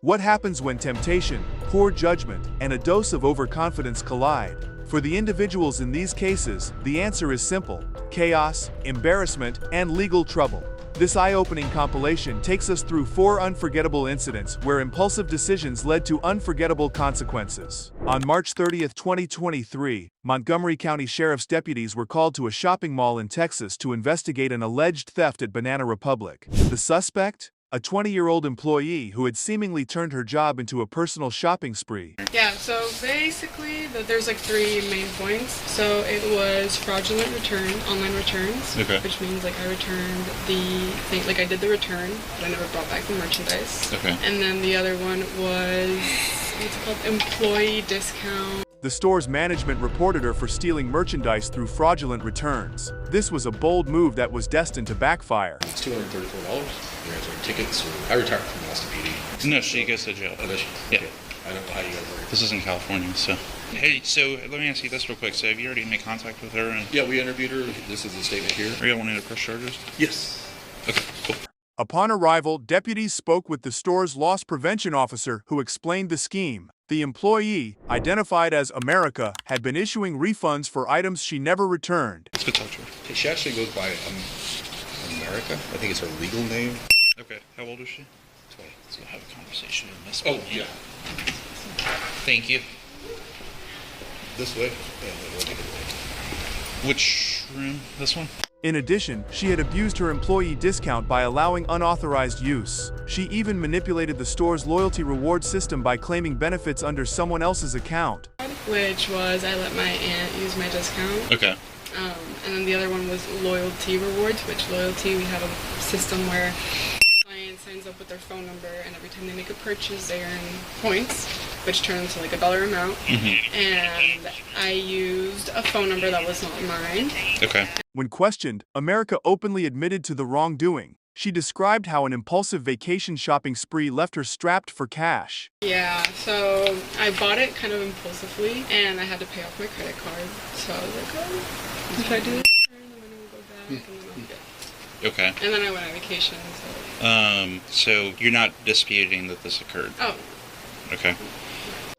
What happens when temptation, poor judgment, and a dose of overconfidence collide? For the individuals in these cases, the answer is simple: chaos, embarrassment, and legal trouble. This eye-opening compilation takes us through 4 unforgettable incidents where impulsive decisions led to unforgettable consequences. On March 30, 2023, Montgomery County Sheriff's deputies were called to a shopping mall in Texas to investigate an alleged theft at Banana Republic. The suspect? A 20-year-old employee who had seemingly turned her job into a personal shopping spree. Yeah, so basically there's like 3 main points. So it was fraudulent return, online returns, which means like I returned the thing, like I did the return, but I never brought back the merchandise. And then the other one was, what's it called, employee discount. The store's management reported her for stealing merchandise through fraudulent returns. This was a bold move that was destined to backfire. It's $234. You guys are tickets, or I retired from Austin PD. No, she goes to jail. Oh, does she? Yeah. Okay. I don't know how you guys work. This is in California, so. Hey, so let me ask you this real quick. So have you already made contact with her? And Yeah, we interviewed her. This is the statement here. Are you wanting to press charges? Yes. Okay, cool. Upon arrival, deputies spoke with the store's loss prevention officer who explained the scheme. The employee, identified as America, had been issuing refunds for items she never returned. Let's go talk to her. She actually goes by America. I think it's her legal name. Okay, how old is she? 20. Let's go have a conversation with Miss. Oh, yeah. Thank you. This way? Yeah, we'll get it. Which room? This one? In addition, she had abused her employee discount by allowing unauthorized use. She even manipulated the store's loyalty reward system by claiming benefits under someone else's account. Which was, I let my aunt use my discount. Okay. And then the other one was loyalty rewards, which loyalty, we have a system where a client signs up with their phone number, and every time they make a purchase, they earn points, which turn into like a dollar amount. And I used a phone number that was not mine. Okay. When questioned, America openly admitted to the wrongdoing. She described how an impulsive vacation shopping spree left her strapped for cash. Yeah, so I bought it kind of impulsively, and I had to pay off my credit card. So I was like, oh, if I do this, the money will go back, and then I'll get. Okay. And then I went on vacation, so. So you're not disputing that this occurred? Oh. Okay.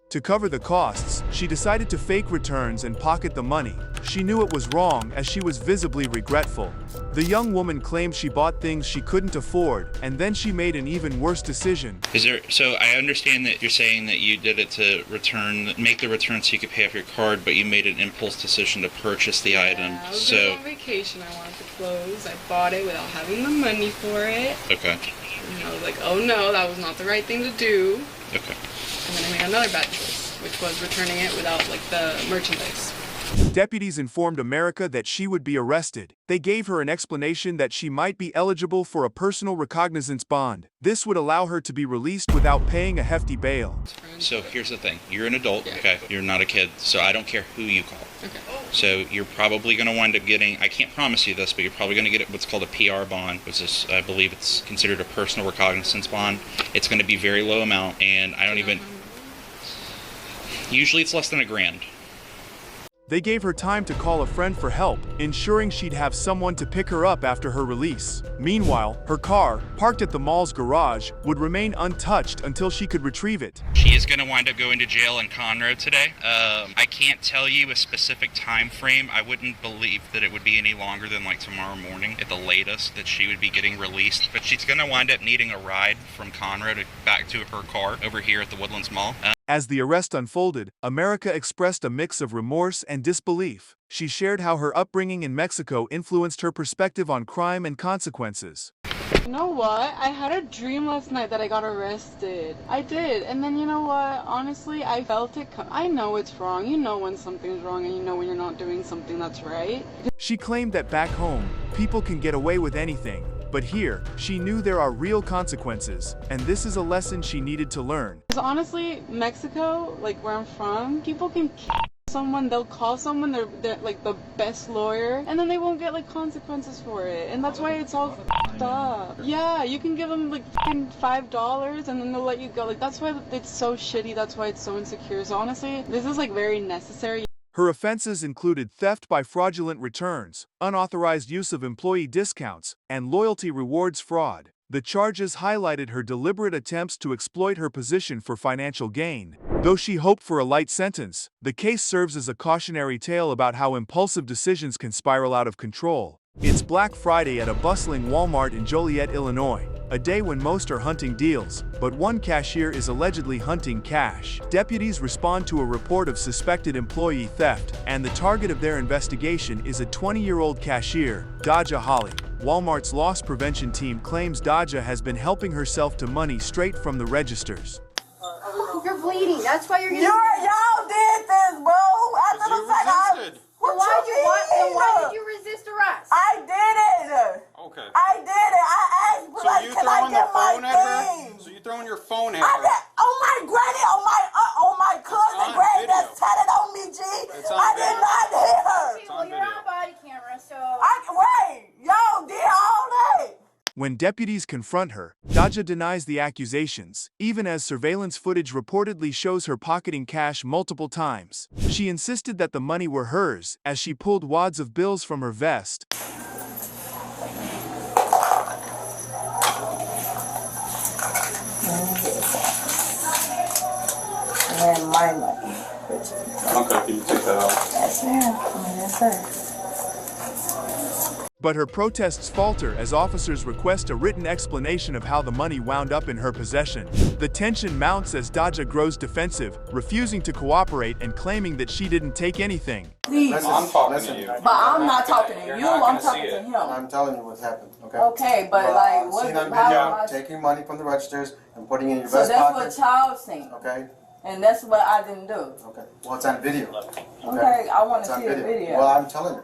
To cover the costs, she decided to fake returns and pocket the money. She knew it was wrong as she was visibly regretful. The young woman claimed she bought things she couldn't afford, and then she made an even worse decision. So I understand that you're saying that you did it to make the return so you could pay off your card, but you made an impulse decision to purchase the item. I was on vacation, I wanted the clothes, I bought it without having the money for it. Okay. And I was like, oh no, that was not the right thing to do. Okay. And then I made another bad choice, which was returning it without like the merchandise. Deputies informed America that she would be arrested. They gave her an explanation that she might be eligible for a personal recognizance bond. This would allow her to be released without paying a hefty bail. So here's the thing. You're an adult, okay? You're not a kid, so I don't care who you call. Okay. So you're probably going to wind up getting, I can't promise you this, but you're probably going to get what's called a PR bond, which is, I believe it's considered a personal recognizance bond. It's going to be very low amount, and I don't even, usually it's less than $1,000. They gave her time to call a friend for help, ensuring she'd have someone to pick her up after her release. Meanwhile, her car, parked at the mall's garage, would remain untouched until she could retrieve it. She is going to wind up going to jail in Conroe today. I can't tell you a specific time frame. I wouldn't believe that it would be any longer than like tomorrow morning at the latest that she would be getting released. But she's going to wind up needing a ride from Conroe back to her car over here at the Woodlands Mall. As the arrest unfolded, America expressed a mix of remorse and disbelief. She shared how her upbringing in Mexico influenced her perspective on crime and consequences. You know what? I had a dream last night that I got arrested. I did. And then you know what? Honestly, I felt it I know it's wrong. You know when something's wrong and you know when you're not doing something that's right. She claimed that back home, people can get away with anything. But here, she knew there are real consequences, and this is a lesson she needed to learn. Because honestly, Mexico, like where I'm from, people can kill someone, they'll call someone they're like the best lawyer, and then they won't get like consequences for it. And that's why it's all f***ed up. Yeah, you can give them like fucking $5 and then they'll let you go. Like that's why it's so shitty, that's why it's so insecure. So honestly, this is like very necessary. Her offenses included theft by fraudulent returns, unauthorized use of employee discounts, and loyalty rewards fraud. The charges highlighted her deliberate attempts to exploit her position for financial gain. Though she hoped for a light sentence, the case serves as a cautionary tale about how impulsive decisions can spiral out of control. It's Black Friday at a bustling Walmart in Joliet, Illinois, a day when most are hunting deals, but one cashier is allegedly hunting cash. Deputies respond to a report of suspected employee theft, and the target of their investigation is a 20-year-old cashier, Daja Holly. Walmart's loss prevention team claims Daja has been helping herself to money straight from the registers. You're bleeding. That's why you're getting. Y'all did this, bro. After the fact, why did you resist arrest? I did it. Okay. I did it. I asked, So like, you can I throwing the get my phone at her? thing? So you throwing your phone at I her? did. On my granny, on my cousin on granny video. that's tatted on me, G. It's on I did video. not hit her. Okay, well, you're on a body camera, so. Wait, y'all did all that. When deputies confront her, Daja denies the accusations, even as surveillance footage reportedly shows her pocketing cash multiple times. She insisted that the money were hers, as she pulled wads of bills from her vest. And my money. Okay, can you take that out? Yes, ma'am. Yes, sir. But her protests falter as officers request a written explanation of how the money wound up in her possession. The tension mounts as Daja grows defensive, refusing to cooperate and claiming that she didn't take anything. Please. I'm talking to you. But I'm not talking to You're you. not I'm gonna talking see to it. him. I'm telling you what's happened, okay? Okay, but like, what? Seen on how video, am I- taking money from the registers and putting it in your So vest that's pocket. what child seen, Okay, and that's what I didn't do. okay. Well, it's on video. Okay, I want It's to on see the video. Well, I'm telling you.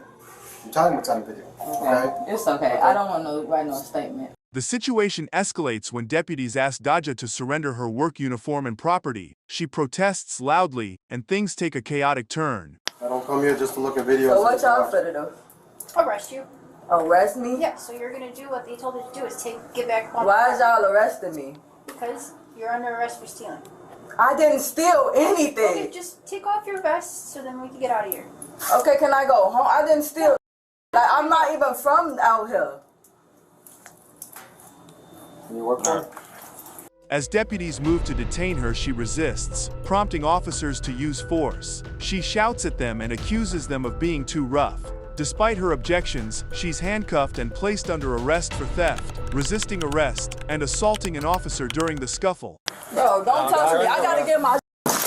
I'm telling you what's on video. Okay? It's okay. I don't want to write no statement. The situation escalates when deputies ask Daja to surrender her work uniform and property. She protests loudly, and things take a chaotic turn. I don't come here just to look at videos. So what y'all finna do? Arrest you. Arrest me? Yeah, so you're gonna do what they told you to do is get back on. Why is y'all arresting me? Because you're under arrest for stealing. I didn't steal Okay, anything. just take off your vest so then we can get out of here. Okay, can I go home? I didn't steal. Like, I'm not even from out here. Can you work for it? As deputies move to detain her, she resists, prompting officers to use force. She shouts at them and accuses them of being too rough. Despite her objections, she's handcuffed and placed under arrest for theft, resisting arrest, and assaulting an officer during the scuffle. Bro, don't touch me. I gotta get my. I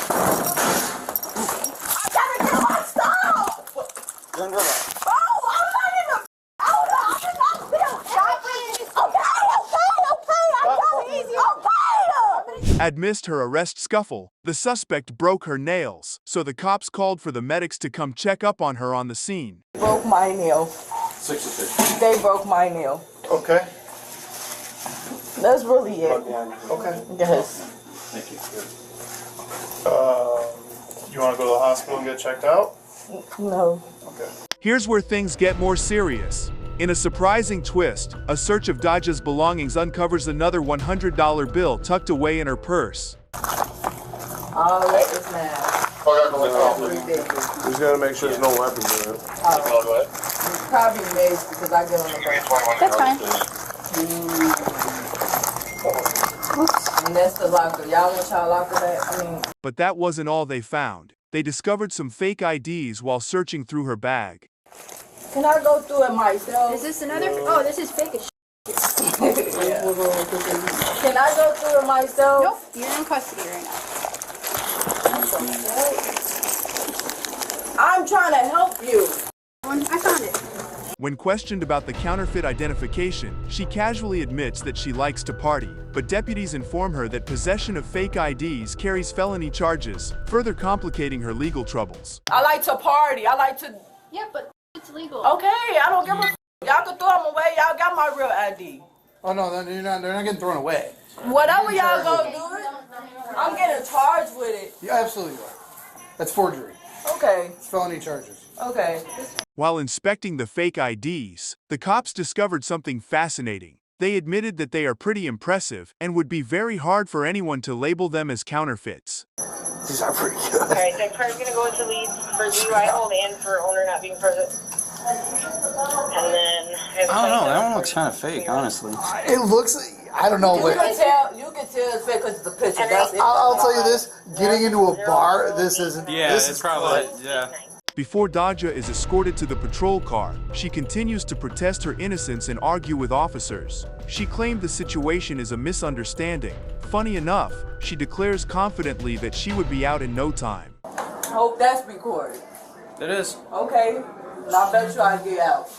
gotta get my stuff. You're under arrest. Oh, I'm not even. Hold on, I'm still. Okay. Amidst her arrest scuffle, the suspect broke her nails, so the cops called for the medics to come check up on her on the scene. Broke my nail. 66. They broke my nail. Okay. That's really it. Okay. Yes. Thank you. You want to go to the hospital and get checked out? No. Okay. Here's where things get more serious. In a surprising twist, a search of Daja's belongings uncovers another $100 bill tucked away in her purse. Oh, that is mad. We just gotta make sure there's no weapons in it. It's probably maze because I get on the bus. That's fine. And that's the locker. Y'all want y'all locker back? But that wasn't all they found. They discovered some fake IDs while searching through her bag. Can I go through it myself? Is this another? Oh, this is fake as shit. Yeah. Can I go through it myself? Nope, you're in custody right now. I'm trying to help you. I found it. When questioned about the counterfeit identification, she casually admits that she likes to party, but deputies inform her that possession of fake IDs carries felony charges, further complicating her legal troubles. I like to party. I like to. Yeah, but it's legal. Okay, I don't give a. Y'all can throw them away. Y'all got my real ID. Oh no, they're not getting thrown away. Whatever y'all gonna do, I'm getting charged with it. You absolutely are. That's forgery. Okay. It's felony charges. Okay. While inspecting the fake IDs, the cops discovered something fascinating. They admitted that they are pretty impressive and would be very hard for anyone to label them as counterfeits. These are pretty good. Alright, that car's gonna go into leads for DUI hold and for owner not being present. And then... I don't know, that one looks kind of fake, honestly. It looks. I don't know, You but can tell it's fake because it's a picture. That's it. I'll tell you this: getting into a bar, this isn't. Yeah, this it's is probably, fun. yeah. Before Daja is escorted to the patrol car, she continues to protest her innocence and argue with officers. She claimed the situation is a misunderstanding. Funny enough, she declares confidently that she would be out in no time. I hope that's recorded. It is. Okay. And I bet you I get out.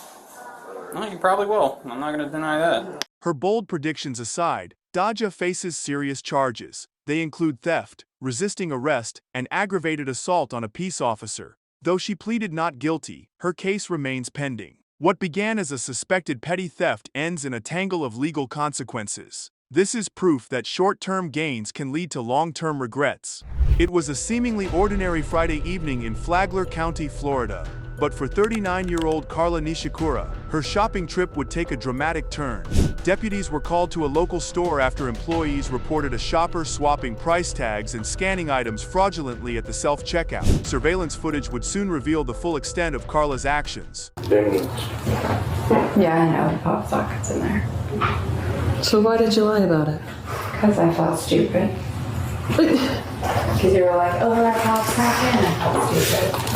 Well, you probably will. I'm not going to deny that. Her bold predictions aside, Daja faces serious charges. They include theft, resisting arrest, and aggravated assault on a peace officer. Though she pleaded not guilty, her case remains pending. What began as a suspected petty theft ends in a tangle of legal consequences. This is proof that short-term gains can lead to long-term regrets. It was a seemingly ordinary Friday evening in Flagler County, Florida. But for 39-year-old Carla Nishikura, her shopping trip would take a dramatic turn. Deputies were called to a local store after employees reported a shopper swapping price tags and scanning items fraudulently at the self-checkout. Surveillance footage would soon reveal the full extent of Carla's actions. Yeah, I know, the pop socket's in there. So why did you lie about it? Because I felt stupid. Because you were like, oh, that pop's not in. I felt stupid.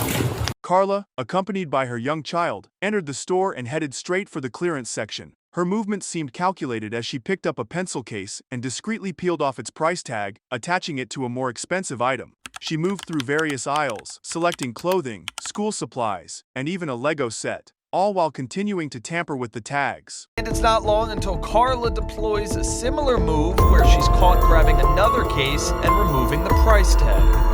Carla, accompanied by her young child, entered the store and headed straight for the clearance section. Her movements seemed calculated as she picked up a pencil case and discreetly peeled off its price tag, attaching it to a more expensive item. She moved through various aisles, selecting clothing, school supplies, and even a Lego set, all while continuing to tamper with the tags. And it's not long until Carla deploys a similar move where she's caught grabbing another case and removing the price tag.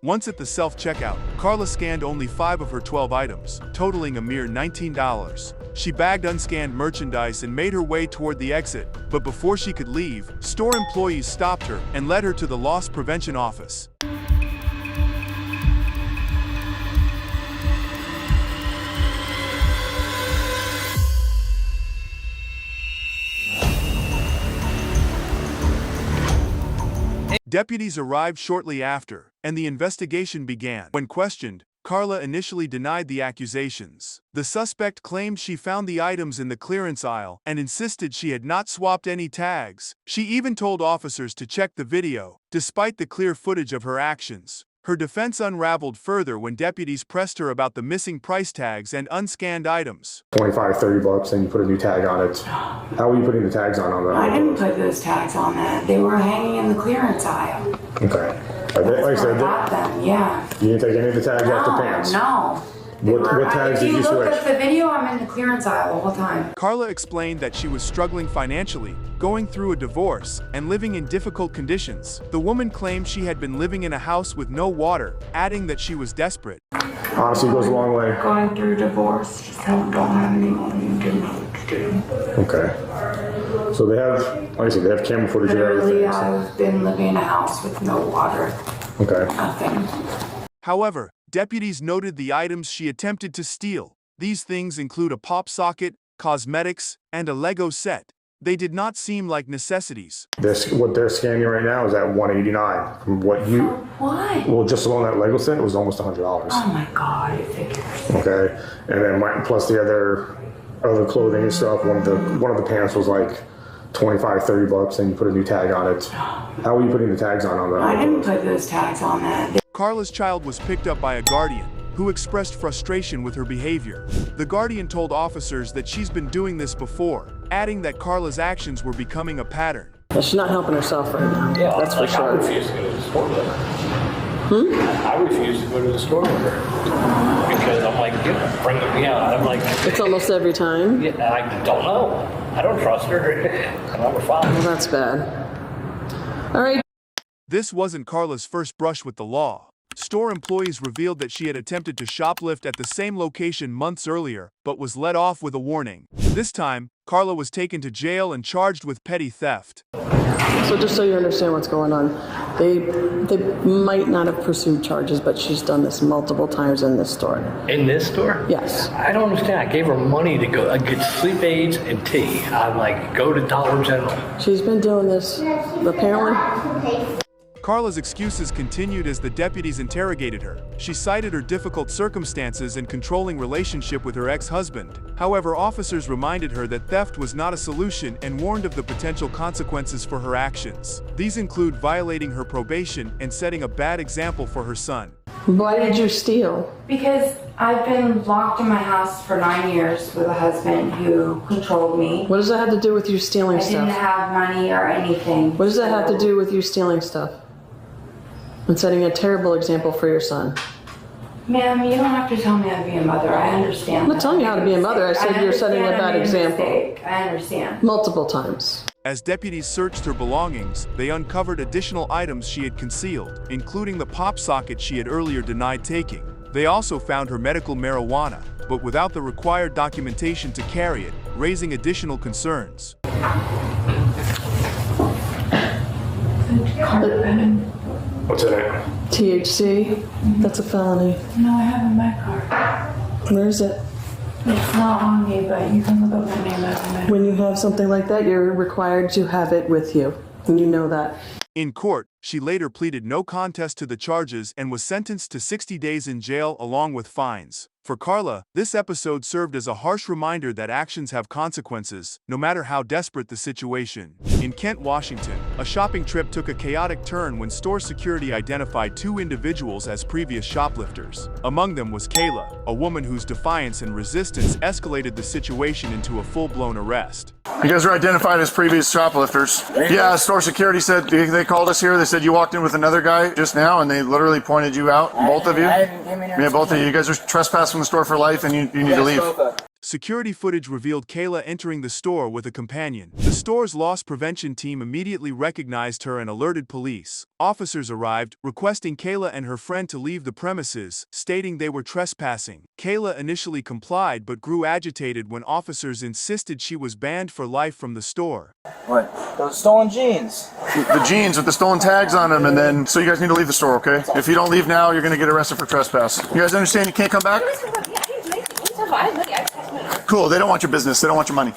Once at the self-checkout, Carla scanned only 5 of her 12 items, totaling a mere $19. She bagged unscanned merchandise and made her way toward the exit, but before she could leave, store employees stopped her and led her to the loss prevention office. Deputies arrived shortly after, and the investigation began. When questioned, Carla initially denied the accusations. The suspect claimed she found the items in the clearance aisle and insisted she had not swapped any tags. She even told officers to check the video, despite the clear footage of her actions. Her defense unraveled further when deputies pressed her about the missing price tags and unscanned items. $25-$30 and you put a new tag on it. How were you putting the tags on that? I didn't put those tags on that. They were hanging in the clearance aisle. Okay. Like I said, I got them, yeah. You didn't take any of the tags off the pants? No. What tags did you switch? If you look at the video, I'm in the clearance aisle the whole time. Carla explained that she was struggling financially, going through a divorce, and living in difficult conditions. The woman claimed she had been living in a house with no water, adding that she was desperate. Honesty goes a long way. Going through divorce, just don't have any money and didn't know what to do. Okay. So they have, like I said, they have camera footage of Literally, everything. I've been living in a house with no water. Okay. Nothing. However, deputies noted the items she attempted to steal. These things include a pop socket, cosmetics, and a Lego set. They did not seem like necessities. What they're scanning right now is at $189. From what you... Why? Well, just alone that Lego set, it was almost $100. Oh my God, I figured. Okay. And then plus the other clothing and stuff. One of the pants was like $25-$30 and you put a new tag on it. How were you putting the tags on that? I didn't put those tags on that. Carla's child was picked up by a guardian, who expressed frustration with her behavior. The guardian told officers that she's been doing this before, adding that Carla's actions were becoming a pattern. She's not helping herself right now. Yeah, that's for sure. I refuse to go to the store with her. I refuse to go to the store with her. Because I'm like, bring me out. I'm like... It's almost every time? Yeah, I don't know. I don't trust her. I'm never fine. Well, that's bad. All right. This wasn't Carla's first brush with the law. Store employees revealed that she had attempted to shoplift at the same location months earlier, but was let off with a warning. This time, Carla was taken to jail and charged with petty theft. So just so you understand what's going on, they might not have pursued charges, but she's done this multiple times in this store. In this store? Yes. I don't understand. I gave her money to go get sleep aids and tea. I'm like, go to Dollar General. She's been doing this, apparently. Carla's excuses continued as the deputies interrogated her. She cited her difficult circumstances and controlling relationship with her ex-husband. However, officers reminded her that theft was not a solution and warned of the potential consequences for her actions. These include violating her probation and setting a bad example for her son. Why did you steal? Because I've been locked in my house for 9 years with a husband who controlled me. What does that have to do with you stealing I stuff? didn't have money or anything. What does that have to do with you stealing stuff? And setting a terrible example for your son. Ma'am, you don't have to tell me how to be a mother. I understand. I'm not telling you how to be a mother. I said you're setting a bad example. I understand. Multiple times. As deputies searched her belongings, they uncovered additional items she had concealed, including the pop socket she had earlier denied taking. They also found her medical marijuana, but without the required documentation to carry it, raising additional concerns. What's in it? THC? That's a felony. No, I have in my car. Where is it? It's not on me, but you can look up my name. When you have something like that, you're required to have it with you. And you know that. In court, she later pleaded no contest to the charges and was sentenced to 60 days in jail along with fines. For Carla, this episode served as a harsh reminder that actions have consequences, no matter how desperate the situation. In Kent, Washington, a shopping trip took a chaotic turn when store security identified two individuals as previous shoplifters. Among them was Kayla, a woman whose defiance and resistance escalated the situation into a full-blown arrest. You guys are identified as previous shoplifters. Yeah, store security said, they called us here. They said you walked in with another guy just now and they literally pointed you out, both of you. Yeah, both of you. You guys are trespassing the store for life and you need to leave. Security footage revealed Kayla entering the store with a companion. The store's loss prevention team immediately recognized her and alerted police. Officers arrived, requesting Kayla and her friend to leave the premises, stating they were trespassing. Kayla initially complied but grew agitated when officers insisted she was banned for life from the store. What? Those stolen jeans. The jeans with the stolen tags on them, and then, so you guys need to leave the store, okay? If you don't leave now, you're gonna get arrested for trespass. You guys understand you can't come back? Cool, they don't want your business, they don't want your money.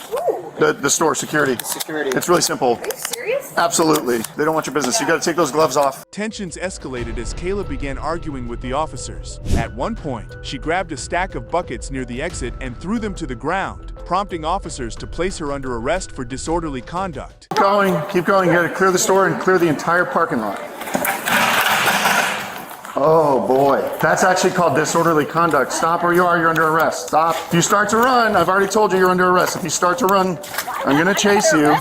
The store, security. It's really simple. Are you serious? Absolutely. They don't want your business. You gotta take those gloves off. Tensions escalated as Kayla began arguing with the officers. At one point, she grabbed a stack of buckets near the exit and threw them to the ground, prompting officers to place her under arrest for disorderly conduct. Keep going, keep going. You gotta clear the store and clear the entire parking lot. Oh boy, that's actually called disorderly conduct. Stop where you are, you're under arrest. Stop. If you start to run, I've already told you you're under arrest. If you start to run, I'm gonna chase you.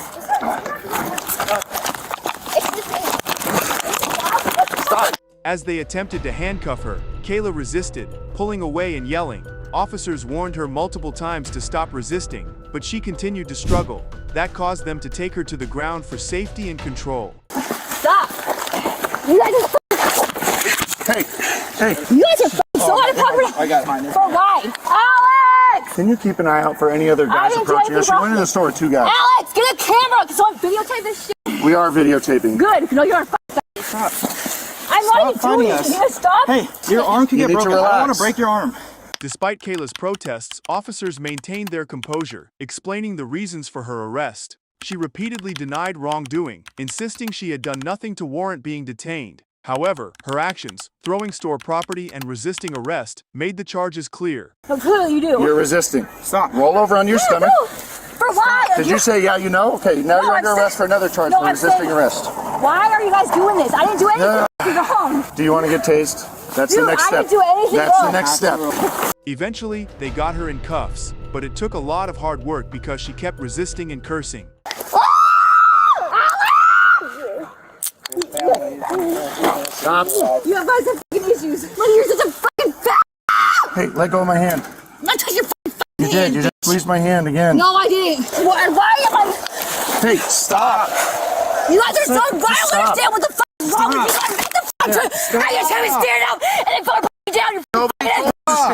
Stop. As they attempted to handcuff her, Kayla resisted, pulling away and yelling. Officers warned her multiple times to stop resisting, but she continued to struggle. That caused them to take her to the ground for safety and control. Stop! You guys are Hey, hey. You guys are so out of pocket. I got mine. For why? Alex! Can you keep an eye out for any other guys approaching us? You went in the store with two guys. Alex, get a camera because I want to videotape this shit. We are videotaping. Good, no, you're on Stop. I'm not even doing it. Can you stop? Hey, your arm can get broken. I don't want to break your arm. Despite Kayla's protests, officers maintained their composure, explaining the reasons for her arrest. She repeatedly denied wrongdoing, insisting she had done nothing to warrant being detained. However, her actions, throwing store property and resisting arrest, made the charges clear. No, clearly you do. You're resisting. Stop. Roll over on your stomach. No. For why? Did you say, yeah, you know? Okay, now you're under arrest for another charge for resisting arrest. Why are you guys doing this? I didn't do anything wrong. Do you want to get tased? That's Dude, the next step. I didn't do anything That's wrong. the next step. Eventually, they got her in cuffs, but it took a lot of hard work because she kept resisting and cursing. Stop. You have guys have fucking issues. Look, you're such a fucking fat. Hey, let go of my hand. I'm not touching your fucking You did. You just squeezed my hand again. No, I didn't. Why am I? Hey, stop. You guys are so violent. I understand what the fuck is wrong with you. You gotta make the I tell me stand up and then put her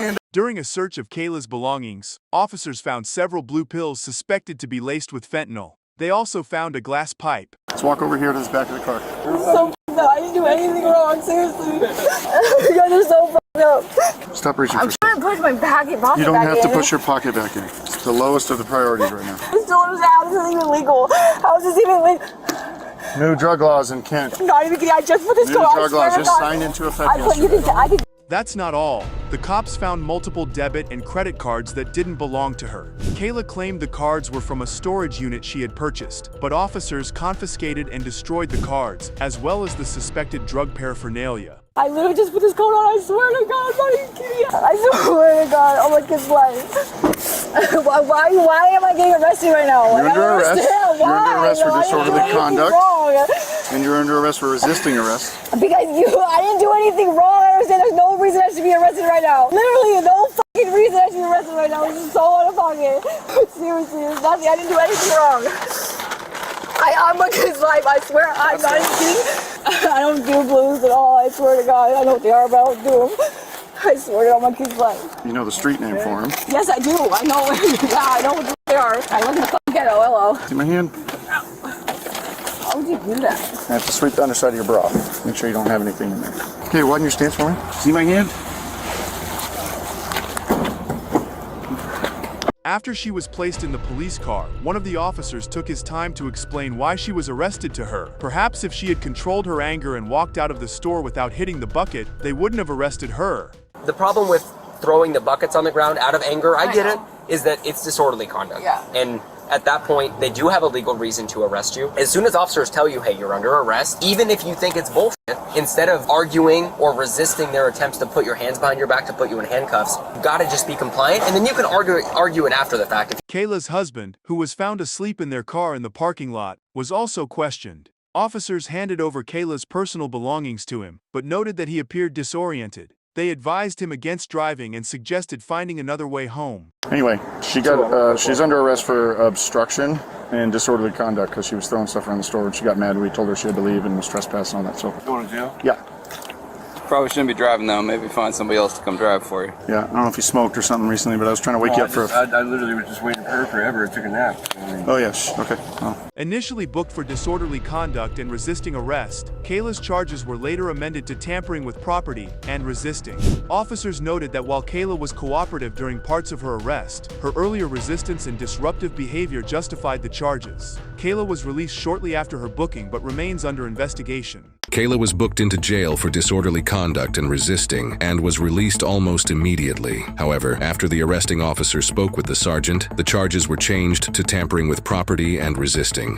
down. During a search of Kayla's belongings, officers found several blue pills suspected to be laced with fentanyl. They also found a glass pipe. Let's walk over here to the back of the car. So I didn't do anything wrong, seriously. You guys are so up. Stop reaching I'm for trying to push my pocket back in. You don't have to push your pocket back in. It's the lowest of the priorities right now. I still don't understand how this is even legal. How is this even legal? New drug laws in Kent. I'm not even kidding. I just put this New code. drug laws just signed into effect yesterday. That's not all. The cops found multiple debit and credit cards that didn't belong to her. Kayla claimed the cards were from a storage unit she had purchased, but officers confiscated and destroyed the cards, as well as the suspected drug paraphernalia. I literally just put this coat on. I swear to God, I'm not even kidding. I swear to God, oh my kid's life. why am I getting arrested right now? You're under arrest. You're under arrest for disorderly conduct. Wrong. And you're under arrest for resisting arrest. Because I didn't do anything wrong. I understand there's no reason I should be arrested right now. Literally, no fucking reason I should be arrested right now. This is so out of pocket. Seriously, there's nothing. I didn't do anything wrong. I'm my kid's life. I swear, I'm not even kidding. I don't do blues at all. I swear to God. I know what they are, but I don't do them. I swear to God, my kid's life. You know the street name for them. Yes, I do. I know. Yeah, I know what they are. I live in the fucking ghetto. Hello. See my hand? How would you do that? I have to sweep the underside of your bra. Make sure you don't have anything in there. Okay, widen your stance for me. See my hand? After she was placed in the police car, one of the officers took his time to explain why she was arrested to her. Perhaps if she had controlled her anger and walked out of the store without hitting the bucket, they wouldn't have arrested her. The problem with throwing the buckets on the ground out of anger, I get it, is that it's disorderly conduct. Yeah. And at that point, they do have a legal reason to arrest you. As soon as officers tell you, hey, you're under arrest, even if you think it's bullshit, instead of arguing or resisting their attempts to put your hands behind your back to put you in handcuffs, you gotta just be compliant, and then you can argue it after the fact. Kayla's husband, who was found asleep in their car in the parking lot, was also questioned. Officers handed over Kayla's personal belongings to him, but noted that he appeared disoriented. They advised him against driving and suggested finding another way home. Anyway, she's under arrest for obstruction and disorderly conduct because she was throwing stuff around the store and she got mad. We told her she had to leave and was trespassing and all that. So going to jail? Yeah. Probably shouldn't be driving though. Maybe find somebody else to come drive for you. Yeah, I don't know if you smoked or something recently, but I was trying to wake you up for I literally was just waiting for her forever. I took a nap. Oh, yes. Okay. Oh. Initially booked for disorderly conduct and resisting arrest, Kayla's charges were later amended to tampering with property and resisting. Officers noted that while Kayla was cooperative during parts of her arrest, her earlier resistance and disruptive behavior justified the charges. Kayla was released shortly after her booking but remains under investigation. Kayla was booked into jail for disorderly conduct and resisting and was released almost immediately. However, after the arresting officer spoke with the sergeant, the charges were changed to tampering with property and resisting.